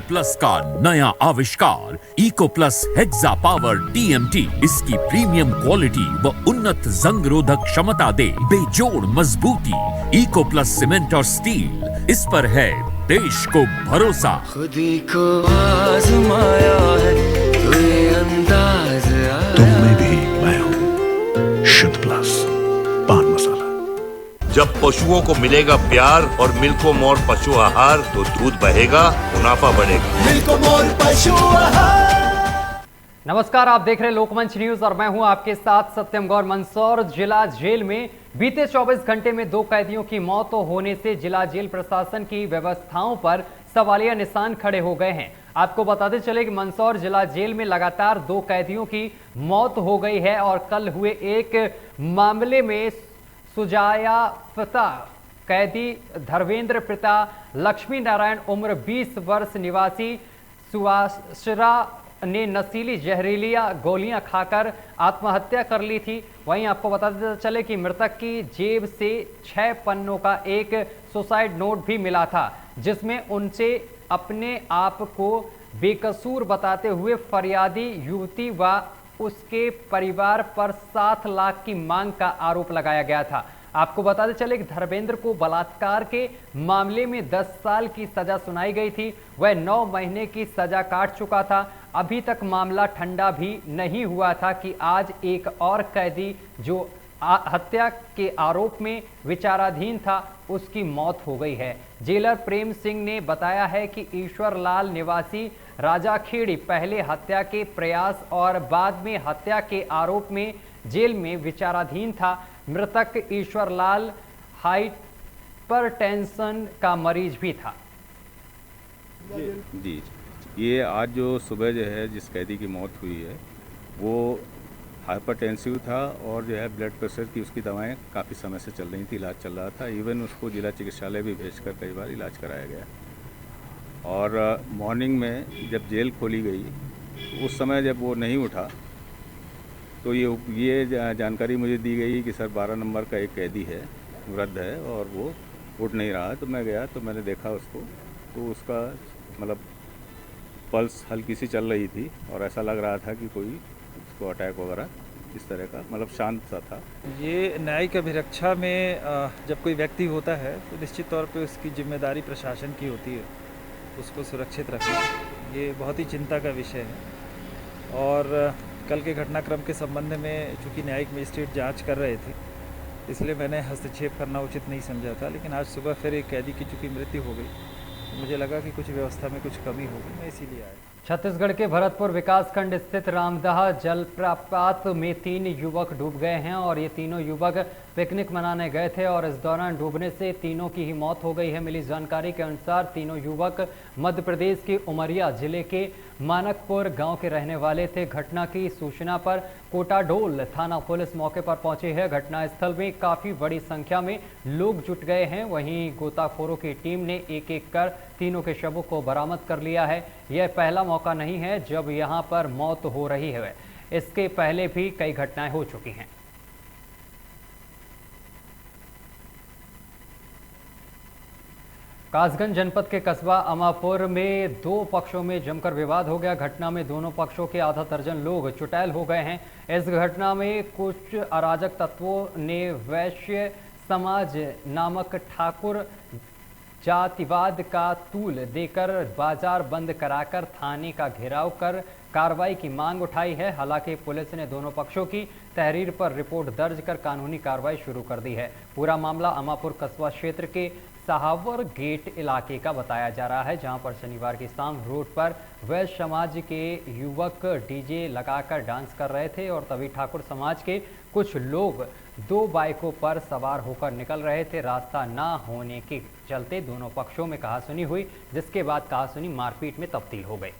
Plus का नया आविष्कार Eco Plus Hexa Power TMT इसकी प्रीमियम क्वालिटी व उन्नत जंग रोधक क्षमता दे बेजोड़ मजबूती। इको प्लस सीमेंट और स्टील, इस पर है देश को भरोसा। खुदी को आजमाया है तो ये अंदाज आया। तुम में भी मैं हूं शुद्ध प्लस पान मसाला। जब पशुओं को मिलेगा प्यार और मिल्को मोर पशु आहार तो दूध बहेगा, मुनाफा बढ़ेगा। मिल्को मोर पशु आहार। नमस्कार, आप देख रहे हैं लोकमंच न्यूज और मैं हूं आपके साथ सत्यम गौर। मंदसौर जिला जेल में बीते 24 घंटे में 2 कैदियों की मौत होने से जिला जेल प्रशासन की व्यवस्थाओं पर सवालिया निशान खड़े हो गए हैं। आपको बताते चले कि मंदसौर जिला जेल में लगातार 2 कैदियों की मौत हो गई है और कल हुए एक मामले में सुजाया पिता कैदी धर्मेंद्र पिता लक्ष्मी नारायण उम्र 20 वर्ष निवासी सुवासरा ने नशीली जहरीलिया गोलियां खाकर आत्महत्या कर ली थी। वहीं आपको बताते चले कि मृतक की जेब से 6 पन्नों का एक सुसाइड नोट भी मिला था, जिसमें उनसे अपने आप को बेकसूर बताते हुए फरियादी युवती व उसके परिवार पर 7 लाख की मांग का आरोप लगाया गया था। आपको बताते चले कि धर्मेंद्र को बलात्कार के मामले में 10 साल की सजा सुनाई गई थी। वह 9 महीने की सजा काट चुका था। अभी तक मामला ठंडा भी नहीं हुआ था कि आज एक और कैदी जो हत्या के आरोप में विचाराधीन था, उसकी मौत हो गई है। जेलर प्रेम सिंह ने बताया है कि ईश्वर लाल निवासी राजाखेड़ी पहले हत्या के प्रयास और बाद में हत्या के आरोप में जेल में विचाराधीन था। मृतक ईश्वर लाल हाइपरटेंशन का मरीज भी था। जी, ये आज जो सुबह जो है जिस कैदी की मौत हुई है वो हाइपरटेंसिव था और जो है ब्लड प्रेशर की उसकी दवाएं काफ़ी समय से चल रही थी, इलाज चल रहा था। इवन उसको जिला चिकित्सालय भी भेजकर कई बार इलाज कराया गया। और मॉर्निंग में जब जेल खोली गई उस समय जब वो नहीं उठा तो ये जानकारी मुझे दी गई कि सर 12 नंबर का एक कैदी है, वृद्ध है और वो उठ नहीं रहा। तो मैं गया तो मैंने देखा उसको, तो उसका मतलब पल्स हल्की सी चल रही थी और ऐसा लग रहा था कि कोई उसको अटैक वगैरह इस तरह का, मतलब शांत सा था। ये न्यायिक अभिरक्षा में जब कोई व्यक्ति होता है तो निश्चित तौर पे उसकी जिम्मेदारी प्रशासन की होती है, उसको सुरक्षित रखना। ये बहुत ही चिंता का विषय है। और कल के घटनाक्रम के संबंध में चूँकि न्यायिक मजिस्ट्रेट जांच कर रहे थे, इसलिए मैंने हस्तक्षेप करना उचित नहीं समझा था। लेकिन आज सुबह फिर एक कैदी की चूँकि मृत्यु हो गई, तो मुझे लगा कि कुछ व्यवस्था में कुछ कमी होगी, मैं इसीलिए आया। छत्तीसगढ़ के भरतपुर विकासखंड स्थित रामदह जलप्रपात में 3 युवक डूब गए हैं और ये तीनों युवक पिकनिक मनाने गए थे और इस दौरान डूबने से तीनों की ही मौत हो गई है। मिली जानकारी के अनुसार तीनों युवक मध्य प्रदेश के उमरिया जिले के मानकपुर गांव के रहने वाले थे। घटना की सूचना पर कोटाडोल थाना पुलिस मौके पर पहुंची है। घटनास्थल में काफी बड़ी संख्या में लोग जुट गए हैं। वहीं गोताखोरों की टीम ने एक-एक कर तीनों के शवों को बरामद कर लिया है। यह पहला मौका नहीं है जब यहां पर मौत हो रही है, इसके पहले भी कई घटनाएं हो चुकी हैं। कासगंज जनपद के कस्बा अमापुर में 2 पक्षों में जमकर विवाद हो गया। घटना में दोनों पक्षों के आधा दर्जन लोग चुटैल हो गए हैं। इस घटना में कुछ अराजक तत्वों ने वैश्य समाज नामक ठाकुर जातिवाद का तूल देकर बाजार बंद कराकर थाने का घेराव कर कार्रवाई की मांग उठाई है। हालांकि पुलिस ने दोनों पक्षों की तहरीर पर रिपोर्ट दर्ज कर कानूनी कार्रवाई शुरू कर दी है। पूरा मामला अमापुर कस्बा क्षेत्र के सहावर गेट इलाके का बताया जा रहा है, जहां पर शनिवार की शाम रोड पर वैश्य समाज के युवक डीजे लगाकर डांस कर रहे थे और तभी ठाकुर समाज के कुछ लोग 2 बाइकों पर सवार होकर निकल रहे थे। रास्ता ना होने के चलते दोनों पक्षों में कहासुनी हुई, जिसके बाद कहासुनी मारपीट में तब्दील हो गई।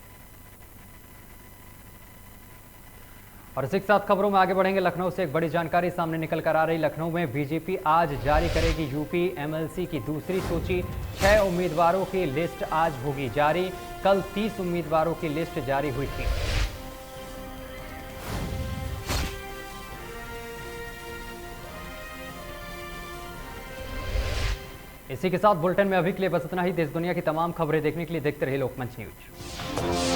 और इसी के साथ खबरों में आगे बढ़ेंगे। लखनऊ से एक बड़ी जानकारी सामने निकल कर आ रही। लखनऊ में बीजेपी आज जारी करेगी यूपी एमएलसी की दूसरी सूची। 6 उम्मीदवारों की लिस्ट आज होगी जारी। कल 30 उम्मीदवारों की लिस्ट जारी हुई थी। इसी के साथ बुलेटिन में अभी के लिए बस इतना ही। देश दुनिया की तमाम खबरें देखने के लिए देखते रहिए लोकमंच न्यूज।